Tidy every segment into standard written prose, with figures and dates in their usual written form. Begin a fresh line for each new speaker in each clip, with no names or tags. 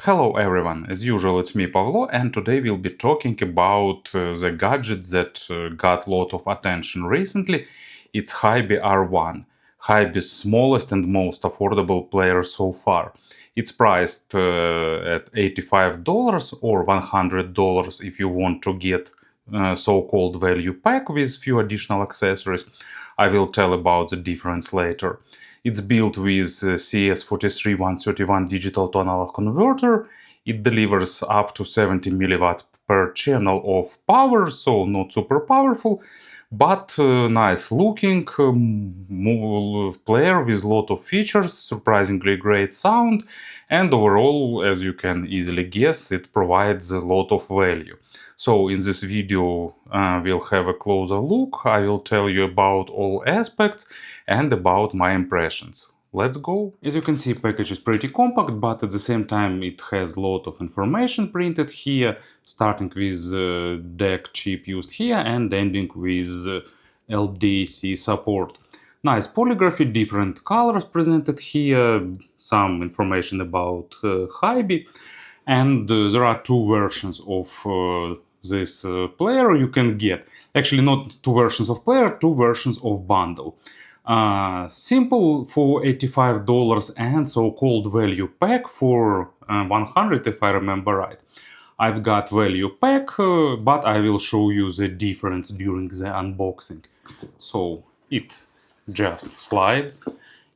Hello everyone, as usual it's me Pavlo, and today we'll be talking about the gadget that got a lot of attention recently. It's Hiby R1, Hiby's smallest and most affordable player so far. It's priced at $85 or $100 if you want to get so-called value pack with few additional accessories. I will tell about the difference later. It's built with CS43131 digital to analog converter. It delivers up to 70 milliwatts per channel of power, so not super powerful, but nice looking player with a lot of features, surprisingly great sound, and overall, as you can easily guess, it provides a lot of value. So in this video we'll have a closer look. I will tell you about all aspects and about my impressions. Let's go! As you can see, package is pretty compact, but at the same time it has a lot of information printed here, starting with DEC chip used here and ending with LDAC support. Nice polygraphy, different colors presented here, some information about Hiby, and there are two versions of this player you can get. Actually, not two versions of player, two versions of bundle. Simple for $85 and so-called value pack for 100 if I remember right. I've got value pack, but I will show you the difference during the unboxing. So it just slides.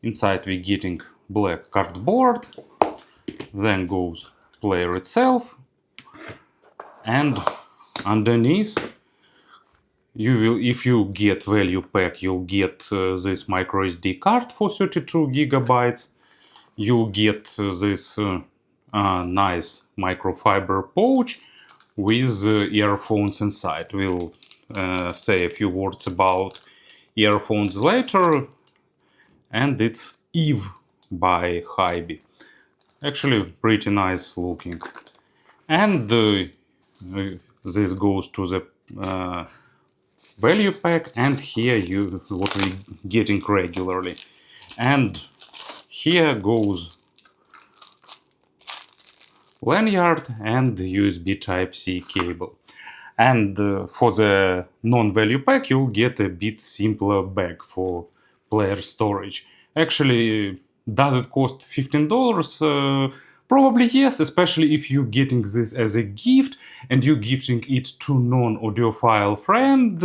Inside we're getting black cardboard, then goes player itself, and underneath you will, if you get value pack, you'll get this micro SD card for 32 gigabytes. You'll get this nice microfiber pouch with earphones inside. We'll say a few words about earphones later. And it's Yves by Hiby. Actually pretty nice looking. And this goes to the value pack, and here you what we getting regularly. And here goes lanyard and USB Type-C cable. And for the non-value pack you'll get a bit simpler bag for player storage. Actually, does it cost $15? Probably yes, especially if you're getting this as a gift and you're gifting it to non-audiophile friend.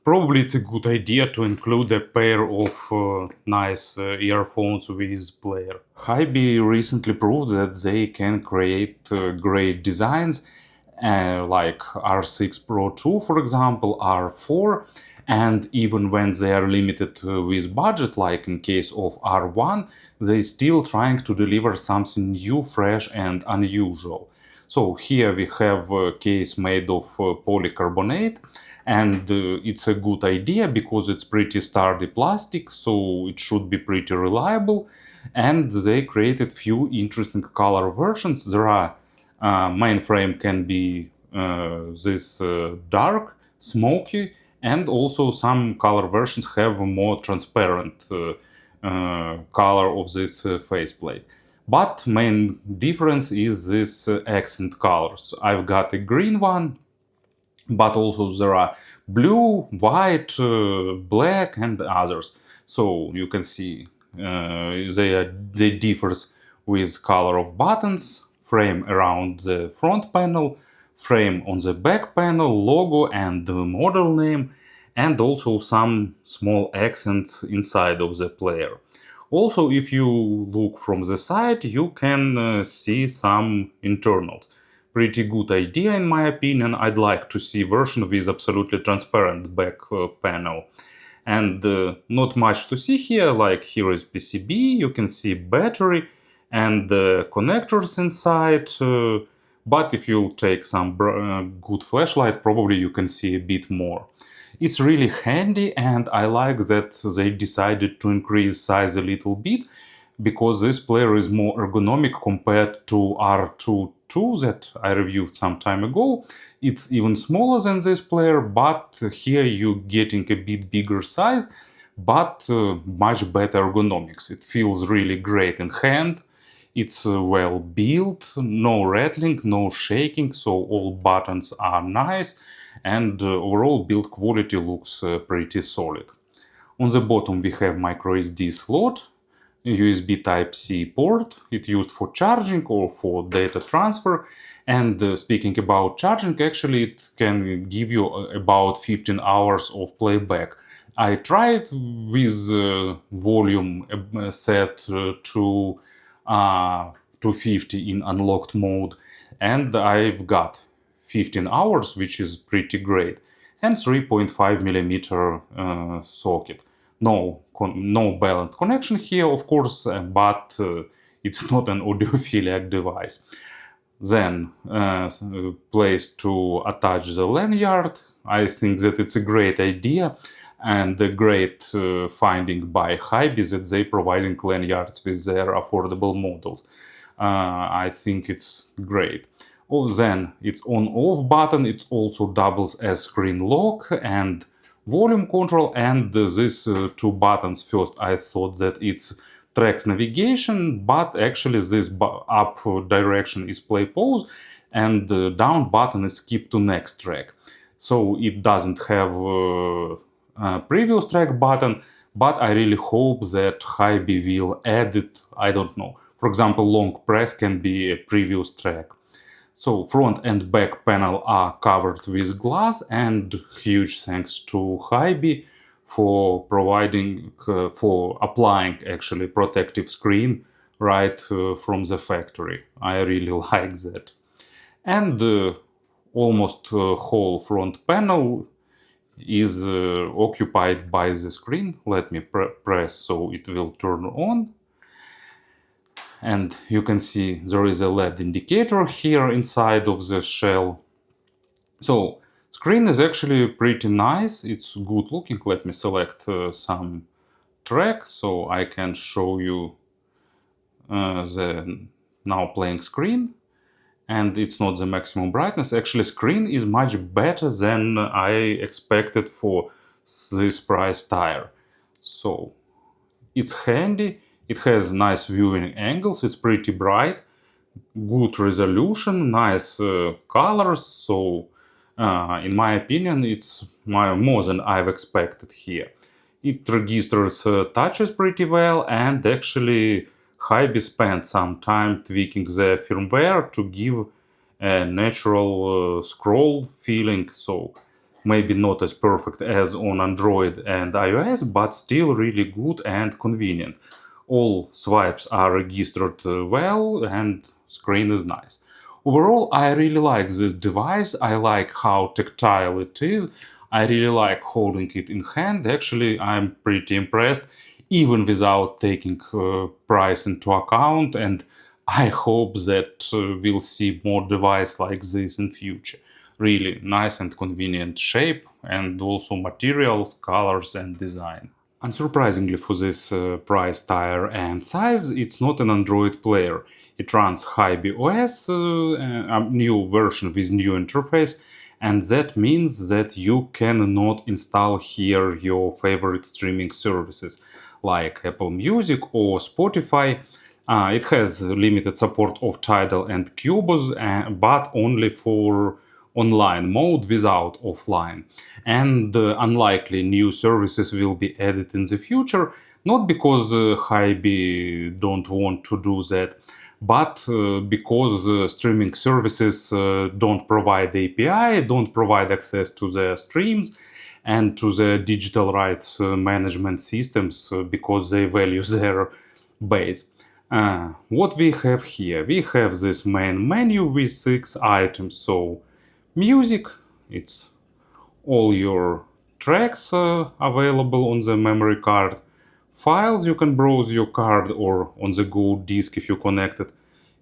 Probably it's a good idea to include a pair of nice earphones with player. Hiby recently proved that they can create great designs like R6 Pro 2, for example, R4, and even when they are limited with budget, like in case of R1, they still trying to deliver something new, fresh and unusual. So here we have a case made of polycarbonate, and it's a good idea because it's pretty sturdy plastic, so it should be pretty reliable. And they created few interesting color versions. There are mainframe can be this dark, smoky, and also some color versions have a more transparent color of this faceplate. But main difference is this accent colors. I've got a green one, but also there are blue, white, black and others. So you can see they differs with color of buttons, frame around the front panel, frame on the back panel, logo and the model name, and also some small accents inside of the player. Also, if you look from the side, you can see some internals. Pretty good idea in my opinion. I'd like to see version with absolutely transparent back panel. And not much to see here, like here is PCB, you can see battery and connectors inside. But if you take some good flashlight, probably you can see a bit more. It's really handy, and I like that they decided to increase size a little bit, because this player is more ergonomic compared to R2 that I reviewed some time ago. It's even smaller than this player, but here you're getting a bit bigger size, but much better ergonomics. It feels really great in hand. It's well built, no rattling, no shaking, so all buttons are nice, and overall build quality looks pretty solid. On the bottom we have micro SD slot, USB Type-C port. It's used for charging or for data transfer. And speaking about charging, actually it can give you about 15 hours of playback. I tried with volume set to 250 in unlocked mode, and I've got 15 hours, which is pretty great, and 3.5 millimeter socket. No balanced connection here, of course, but it's not an audiophilic device. Then place to attach the lanyard. I think that it's a great idea and a great finding by Hiby that they providing lanyards with their affordable models. I think it's great. Oh, then it's on-off button. It also doubles as screen lock and volume control, and these two buttons. First I thought that it's tracks navigation, but actually this up direction is play pause, and the down button is skip to next track. So it doesn't have a previous track button, but I really hope that Hiby will add it. I don't know. For example, long press can be a previous track. So front and back panel are covered with glass, and huge thanks to Hiby for providing, for applying actually protective screen right from the factory. I really like that. And almost whole front panel is occupied by the screen. Let me press so it will turn on. And you can see there is a LED indicator here inside of the shell. So screen is actually pretty nice. It's good looking. Let me select some tracks so I can show you the now playing screen. And it's not the maximum brightness. Actually, screen is much better than I expected for this price tire. So it's handy. It has nice viewing angles. It's pretty bright, good resolution, nice colors. So in my opinion, it's more than I've expected here. It registers touches pretty well, and actually Hiby spent some time tweaking the firmware to give a natural scroll feeling. So maybe not as perfect as on Android and iOS, but still really good and convenient. All swipes are registered well, and screen is nice. Overall, I really like this device. I like how tactile it is. I really like holding it in hand. Actually, I'm pretty impressed, even without taking price into account, and I hope that we'll see more devices like this in future. Really nice and convenient shape, and also materials, colors and design. Unsurprisingly for this price tire and size, it's not an Android player. It runs Hiby OS, a new version with new interface, and that means that you cannot install here your favorite streaming services like Apple Music or Spotify. It has limited support of Tidal and Cubase, but only for online mode without offline. And unlikely new services will be added in the future, not because Hiby don't want to do that, but because streaming services don't provide API, don't provide access to the streams and to the digital rights management systems because they value their base. What we have here? We have this main menu with 6 items. So music, it's all your tracks available on the memory card. Files, you can browse your card or on the go disk if you connect it.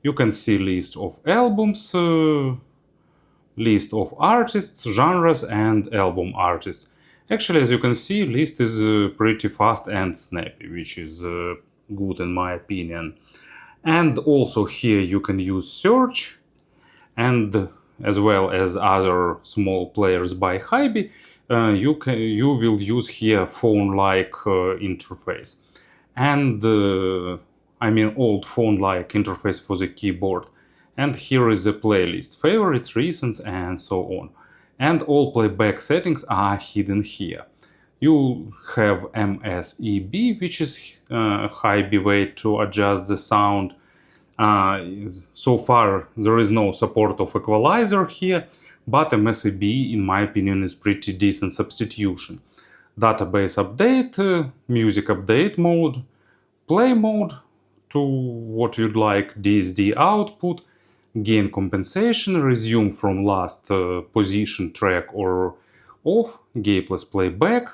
You can see list of albums, list of artists, genres and album artists. Actually, as you can see, list is pretty fast and snappy, which is good in my opinion. And also here you can use search, and as well as other small players by Hiby, you will use here phone-like interface. And I mean old phone-like interface for the keyboard. And here is the playlist, favorites, recents, and so on. And all playback settings are hidden here. You have MSEB, which is Hiby way to adjust the sound. So far, there is no support of equalizer here, but MSEB, in my opinion, is pretty decent substitution. Database update, music update mode, play mode to what you'd like, DSD output, gain compensation, resume from last position track or off, gapless playback,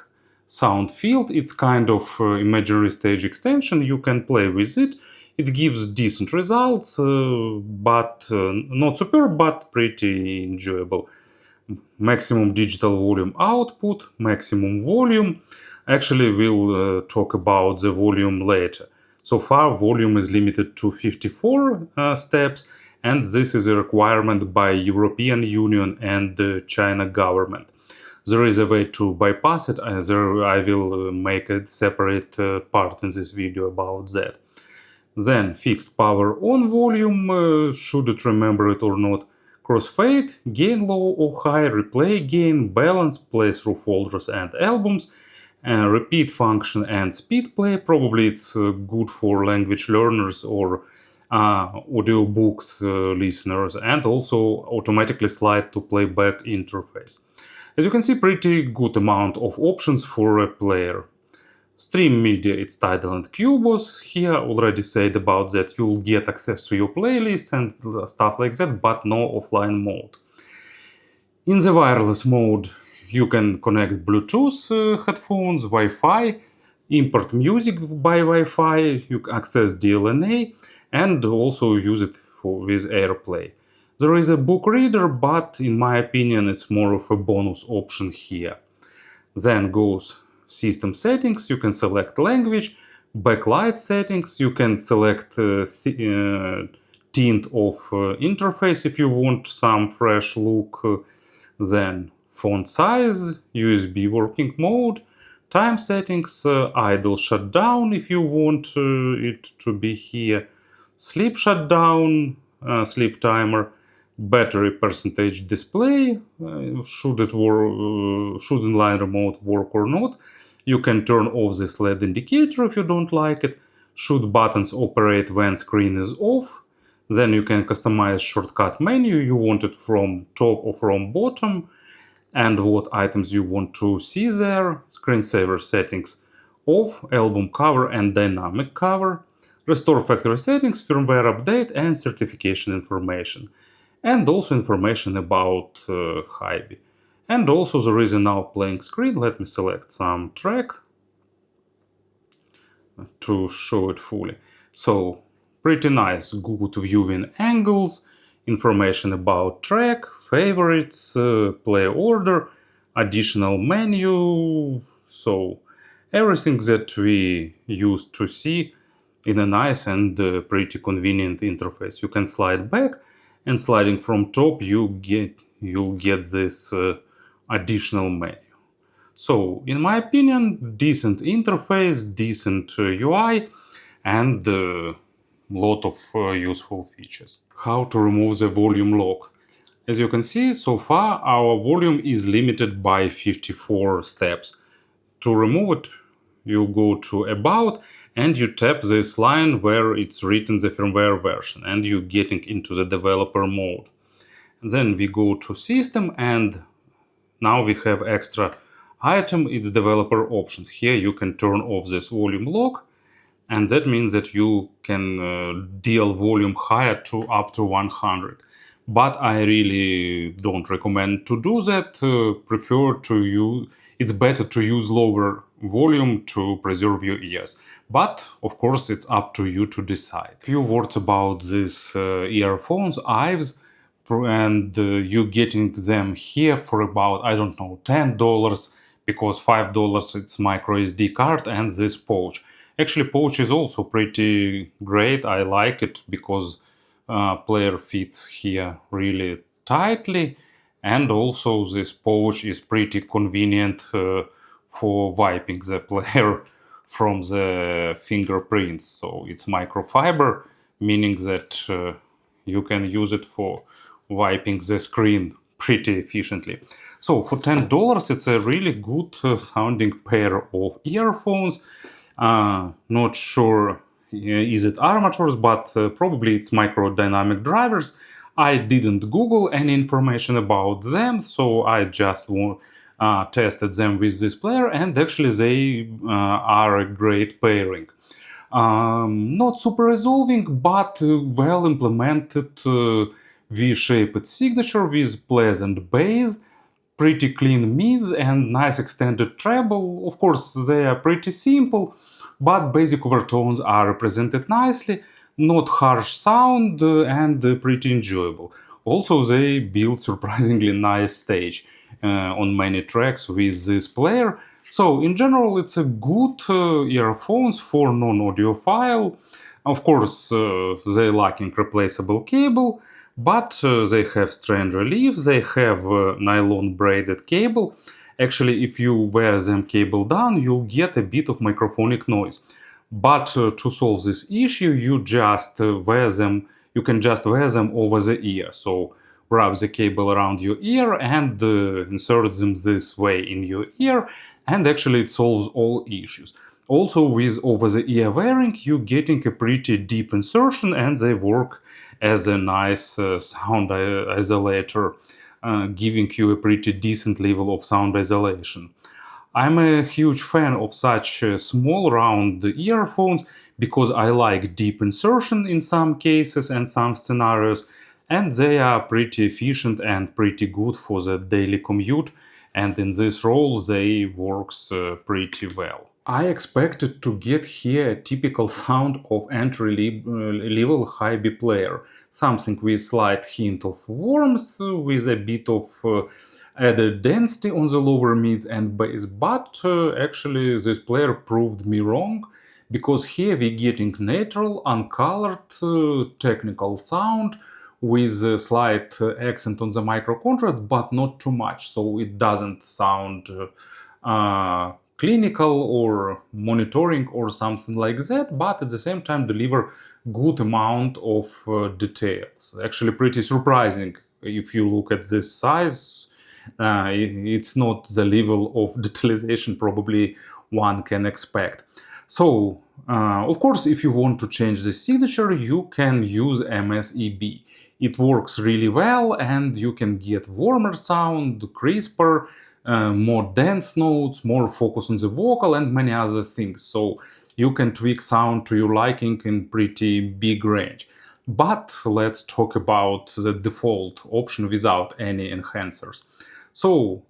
sound field. It's kind of imaginary stage extension. You can play with it. It gives decent results, but not superb, but pretty enjoyable. Maximum digital volume output, maximum volume. Actually, we'll talk about the volume later. So far, volume is limited to 54 steps, and this is a requirement by European Union and the China government. There is a way to bypass it, and I will make a separate part in this video about that. Then fixed power on volume, should it remember it or not. Crossfade, gain low or high, replay gain, balance, play through folders and albums, repeat function and speed play. Probably it's good for language learners or audiobooks listeners, and also automatically slide to playback interface. As you can see, pretty good amount of options for a player. Stream media, it's Tidal and Cubos. Here already said about that you'll get access to your playlists and stuff like that, but no offline mode. In the wireless mode, you can connect Bluetooth headphones, Wi-Fi, import music by Wi-Fi, you can access DLNA, and also use it with AirPlay. There is a book reader, but in my opinion, it's more of a bonus option here. Then goes system settings, you can select language, backlight settings, you can select tint of interface if you want some fresh look, then font size, USB working mode, time settings, idle shutdown if you want it to be here, sleep shutdown, sleep timer, battery percentage display, should it work, should inline remote work or not. You can turn off this LED indicator if you don't like it. Should buttons operate when screen is off. Then you can customize shortcut menu. You want it from top or from bottom, and what items you want to see there. Screensaver settings off, album cover and dynamic cover. Restore factory settings, firmware update, and certification information. And also information about Hiby. And also there is a now playing screen. Let me select some track to show it fully. So pretty nice, good viewing angles, information about track, favorites, play order, additional menu. So everything that we used to see in a nice and pretty convenient interface. You can slide back, and sliding from top you'll get this additional menu. So in my opinion, decent interface, decent UI, and a lot of useful features. How to remove the volume lock? As you can see, so far our volume is limited by 54 steps. To remove it, you go to About and you tap this line where it's written the firmware version, and you're getting into the developer mode. And then we go to System, and now we have extra item, it's developer options. Here you can turn off this volume lock, and that means that you can deal volume higher to up to 100. But I really don't recommend to do that. Prefer to use, it's better to use lower volume to preserve your ears. But of course it's up to you to decide. Few words about these earphones, Yves, and you're getting them here for about, I don't know, $10, because $5 it's micro SD card and this pouch. Actually, pouch is also pretty great. I like it because player fits here really tightly, and also this pouch is pretty convenient for wiping the player from the fingerprints. So it's microfiber, meaning that you can use it for wiping the screen pretty efficiently. So for $10, it's a really good sounding pair of earphones. Not sure is it armatures, but probably it's microdynamic drivers. I didn't Google any information about them, so I just tested them with this player, and actually they are a great pairing. Not super resolving, but well implemented V-shaped signature with pleasant bass, pretty clean mids, and nice extended treble. Of course, they are pretty simple, but basic overtones are represented nicely, not harsh sound, and pretty enjoyable. Also, they build surprisingly nice stage on many tracks with this player. So, in general, it's a good earphones for non-audiophile. Of course, they lacking replaceable cable, but they have strange relief. They have nylon braided cable. Actually, if you wear them cable down, you'll get a bit of microphonic noise. But to solve this issue, you just wear them. You can just wear them over the ear. So wrap the cable around your ear and insert them this way in your ear, and actually it solves all issues. Also, with over-the-ear wearing, you're getting a pretty deep insertion, and they work as a nice sound isolator, giving you a pretty decent level of sound isolation. I'm a huge fan of such small round earphones because I like deep insertion in some cases and some scenarios, and they are pretty efficient and pretty good for the daily commute, and in this role they works pretty well. I expected to get here a typical sound of entry-level Hiby player, something with slight hint of warmth, with a bit of added density on the lower mids and bass, but actually this player proved me wrong, because here we're getting natural, uncolored, technical sound with a slight accent on the micro contrast, but not too much, so it doesn't sound clinical or monitoring or something like that, but at the same time deliver good amount of details. Actually pretty surprising if you look at this size. It's not the level of detalization probably one can expect. So, of course, if you want to change the signature, you can use MSEB. It works really well, and you can get warmer sound, crisper, more dense notes, more focus on the vocal, and many other things. So you can tweak sound to your liking in pretty big range. But let's talk about the default option without any enhancers. So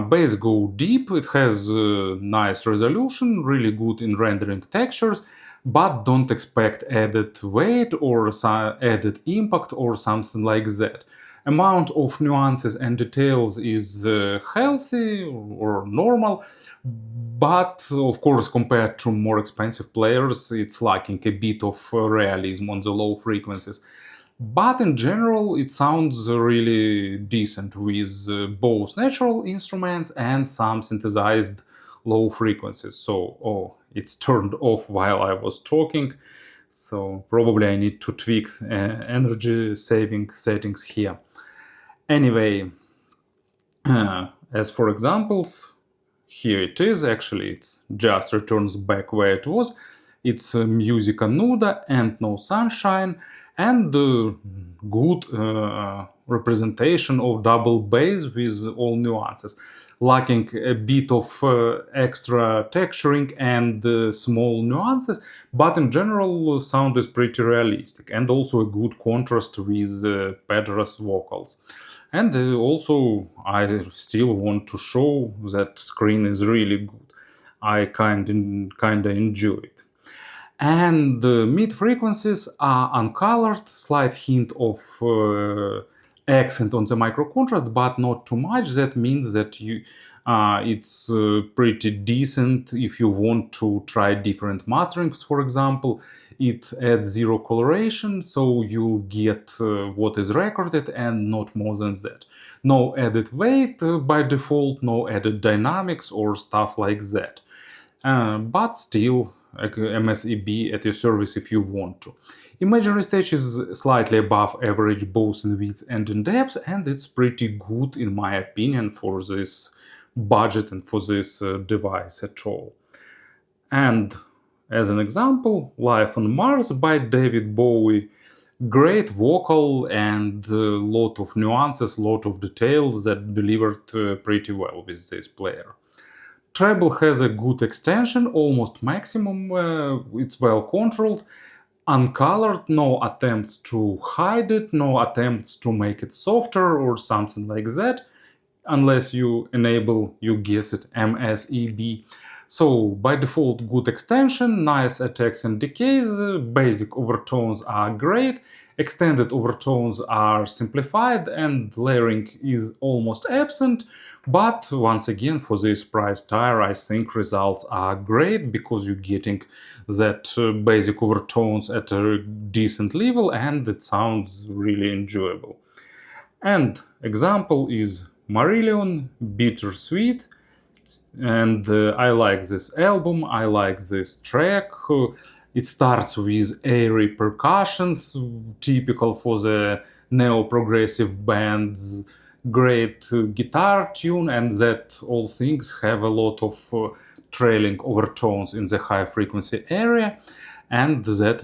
bass go deep, it has nice resolution, really good in rendering textures, but don't expect added weight or added impact or something like that. Amount of nuances and details is healthy or normal, but of course compared to more expensive players it's lacking a bit of realism on the low frequencies. But in general, it sounds really decent with both natural instruments and some synthesized low frequencies. So, oh, it's turned off while I was talking. So probably I need to tweak energy saving settings here. Anyway, as for examples, here it is. Actually, it just returns back where it was. It's Musica Nuda and No Sunshine, and good representation of double bass with all nuances, lacking a bit of extra texturing and small nuances, but in general sound is pretty realistic, and also a good contrast with Pedra's vocals. And also I still want to show that screen is really good. I kinda enjoy it. And the mid frequencies are uncolored, slight hint of accent on the micro contrast, but not too much. That means that it's pretty decent if you want to try different masterings. For example, it adds zero coloration, so you'll get what is recorded and not more than that. No added weight by default, no added dynamics or stuff like that. but still MSEB at your service if you want to. Imaginary stage is slightly above average both in width and in depth, and it's pretty good in my opinion for this budget and for this device at all. And as an example, Life on Mars by David Bowie. Great vocal and a lot of nuances, lot of details that delivered pretty well with this player. Treble has a good extension, almost maximum, it's well controlled, uncolored, no attempts to hide it, no attempts to make it softer or something like that, unless you enable, you guess it, MSEB. So by default, good extension, nice attacks and decays, basic overtones are great, extended overtones are simplified, and layering is almost absent. But once again, for this price tier, I think results are great because you're getting that basic overtones at a decent level and it sounds really enjoyable. And example is Marillion, Bittersweet, and I like this album, I like this track. It starts with airy percussions, typical for the neo-progressive bands, great guitar tune, and that all things have a lot of trailing overtones in the high frequency area, and that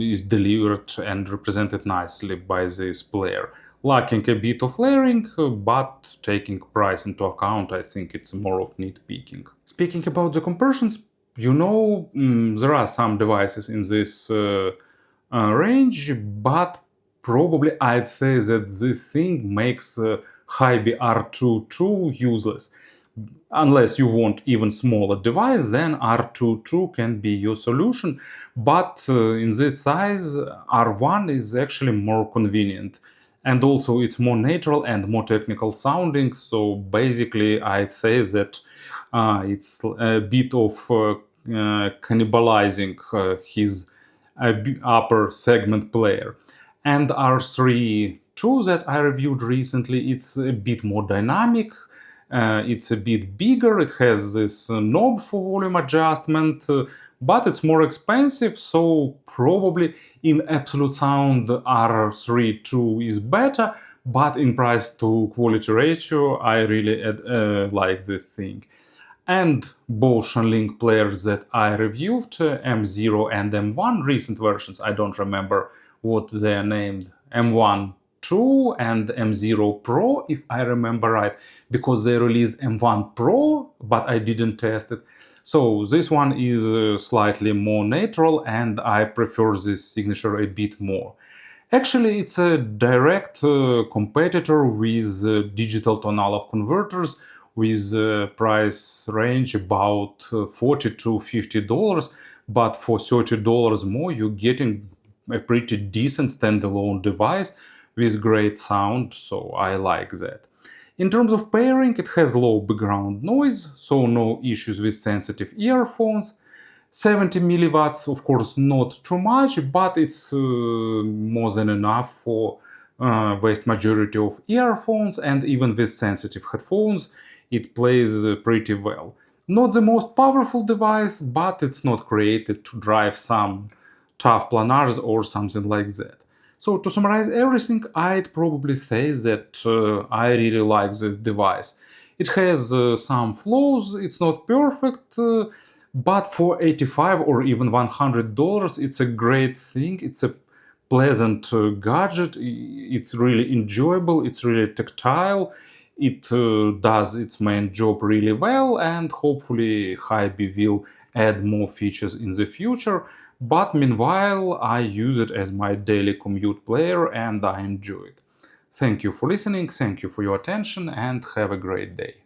is delivered and represented nicely by this player. Lacking a bit of layering, but taking price into account, I think it's more of nitpicking. Speaking about the compressions, there are some devices in this range, but probably I'd say that this thing makes Hiby R1 too useless. Unless you want even smaller device, then R2 can be your solution. But in this size, R1 is actually more convenient. And also it's more natural and more technical sounding. So basically I'd say that it's a bit of cannibalizing his upper segment player. And R3 2 that I reviewed recently, it's a bit more dynamic. It's a bit bigger, it has this knob for volume adjustment, but it's more expensive, so probably in absolute sound R3 2 is better, but in price to quality ratio I really like this thing. And both Shanling players that I reviewed, M0 and M1, recent versions, I don't remember what they are named, M1 2 and M0 Pro, if I remember right, because they released M1 Pro, but I didn't test it. So this one is slightly more natural and I prefer this signature a bit more. Actually, it's a direct competitor with digital to analog converters with price range about $40 to $50, but for $30 more you're getting a pretty decent standalone device with great sound, so I like that. In terms of pairing, it has low background noise, so no issues with sensitive earphones. 70 milliwatts, of course, not too much, but it's more than enough for vast majority of earphones, and even with sensitive headphones, it plays pretty well. Not the most powerful device, but it's not created to drive some tough planars or something like that. So to summarize everything, I'd probably say that I really like this device. It has some flaws, it's not perfect, but for $85 or even $100, it's a great thing. It's a pleasant gadget. It's really enjoyable. It's really tactile. It does its main job really well, and hopefully Hiby will add more features in the future. But meanwhile, I use it as my daily commute player and I enjoy it. Thank you for listening, thank you for your attention, and have a great day.